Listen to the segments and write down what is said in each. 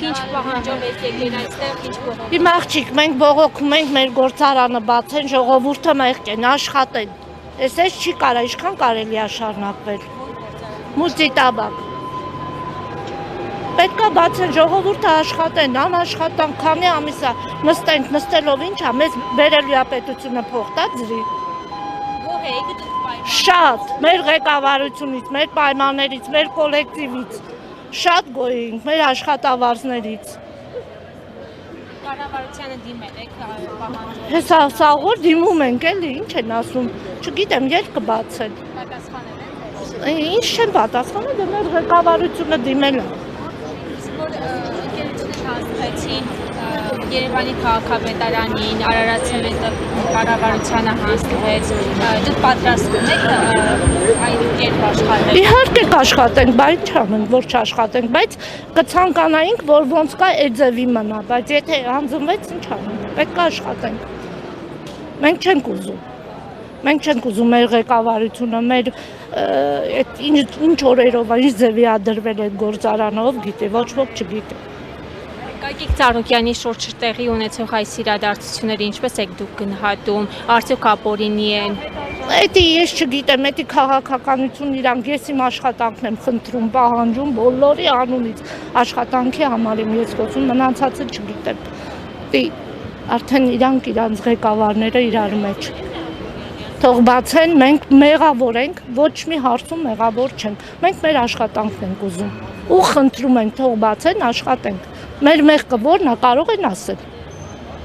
Դուք ինչ պահանջով եք եկել այստեղ, ինչ բողոք։ Իմ աղջիկ, մենք բողոքում ենք մեր գործարանը բացեն, ժողովուրդը մեղքեն, աշխատեն։ Էս չի կարա, ինչքան կարելի է շարունակվել։ Մուլտիտաբակ։ Պետք է բացեն, ժողովուրդը աշխատեն, անաշխատան, քանի ամիս է նստենք, նստելով ինչ է, մեզ բերելու է պետությունը փող տա ձրի։ Գոհ եք դուք պայման։ Շատ, մեր ղեկավարությունից, մեր պայմաններից, մեր կոլեկտիվից, շատ գոհ ենք, մեր աշխատավարձներից։ Կառավարությանը դիմել եք պահանջով։ Հեսա սաղոր դիմում ենք էլի, ինչ են ասում, չգիտեմ, երբ կբացեն։ Պատասխանել եք։ Ինչ չեն պատասխանում, դե մեր ղեկավարությունը դիմել է։ Իսկ որ ընկերությունները հասցրեցին Երևանի քաղաքապետարանին, Արարատ ցեմենտը կառավարությանը հասցրեց, դուք պատրաստվում եք այդ կերպ աշխատել։ Իհարկե կաշխատենք, բայց ինչ անենք, որ չաշխատենք, բայց կցանկանայինք, որ ոնց կա այդ ձևի մնա, բայց եթե հանձնվեց, ինչ անենք, պետք է աշխատենք։ Մենք չենք ուզում։ Մենք չենք ուզում մեր ղեկավարությունը, մեր այդ ինչ օրերով, ինչ ձևի է դրվել այդ գործարանը, ով գիտի, ոչ ոք չգիտի։ Գագիկ Ծառուկյանի շուրջ տեղի ունեցող այս իրադարձությունները ինչպես եք դուք գնահատում, արդյոք ապօրինի են։ Էդի ես չգիտեմ, էդի քաղաքականություն իրանք, ես իմ աշխատանքն եմ խնդրում, պահանջում, բոլորի անունից աշխատանքի համար եմ ես խոսում, մնացածը չգիտեմ։ Դի արդեն իրանք իրանց ղեկավարները իրար մեջ։ Թող բացեն, մենք մեղավոր ենք, ոչ մի հարցում մեղավոր չենք։ Մենք մեր աշխատանքն ենք ուզում ու խնդրում ենք, թող բացեն, աշխատենք։ Մեր մեղքը որն է, կարող են ասել։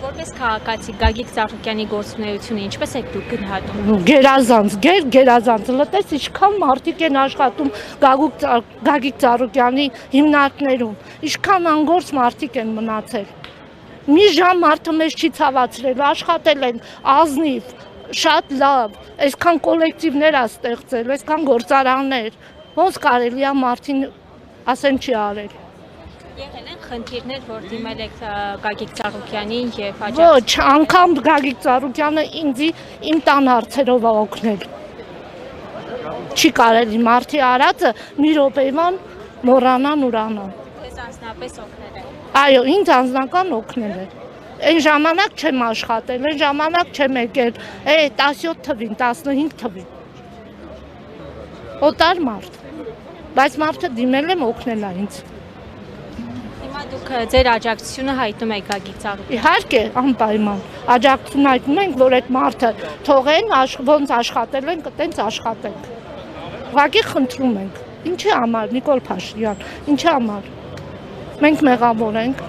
Որպես քաղաքացի Գագիկ Ծառուկյանի գործունեությունը ինչպես եք դուք գնահատում։ Գերազանց, գերազանց, լտես ինչքան մարդիկ են աշխատում Գագիկ Ծառուկյանի հիմնարկներում, ինչքան անգործ մարդիկ են մնացել։ Մի ժամ մարդը մեզ չի ցավացրել, աշխատել են ազնիվ, շատ լավ, այսքան կոլեկտիվներ է ստեղծել, այսքան գործարաններ, ոնց կարելի է մարդին ասեն չի արել։ Եղել են խնդիրներ, որ դիմել եք Գագիկ Ծառուկյանին եւ Ոչ, անգամ Գագիկ Ծառուկյանը ինձ իմ տան հարցերով է օգնել։ Չի կարելի մարդի արածը մի րոպեման մոռանան ուրանան։ Ձեզ անձնապես օգնել է։ Այո, ինձ անձնական օգնել է։ Այն ժամանակ չեմ աշխատել, այն ժամանակ չեմ եկել, 17 թվին, 15 թվին։ Օտար մարդ։ Բայց մարդը դիմել եմ օգնել է ինձ։ Հիմա դուք ձեր աջակցությունը հայտնում եք Գագիկ Ծառուկյանին։ Իհարկե, անպայման։ Աջակցություն հայտնում ենք, որ այդ մարդը թողեն, ոնց աշխատել են, տենց աշխատենք։ Ուղղակի խնդրում ենք։ Ինչի համար, Նիկոլ Փաշինյան, ինչի համար։ Մենք մեղավոր ենք։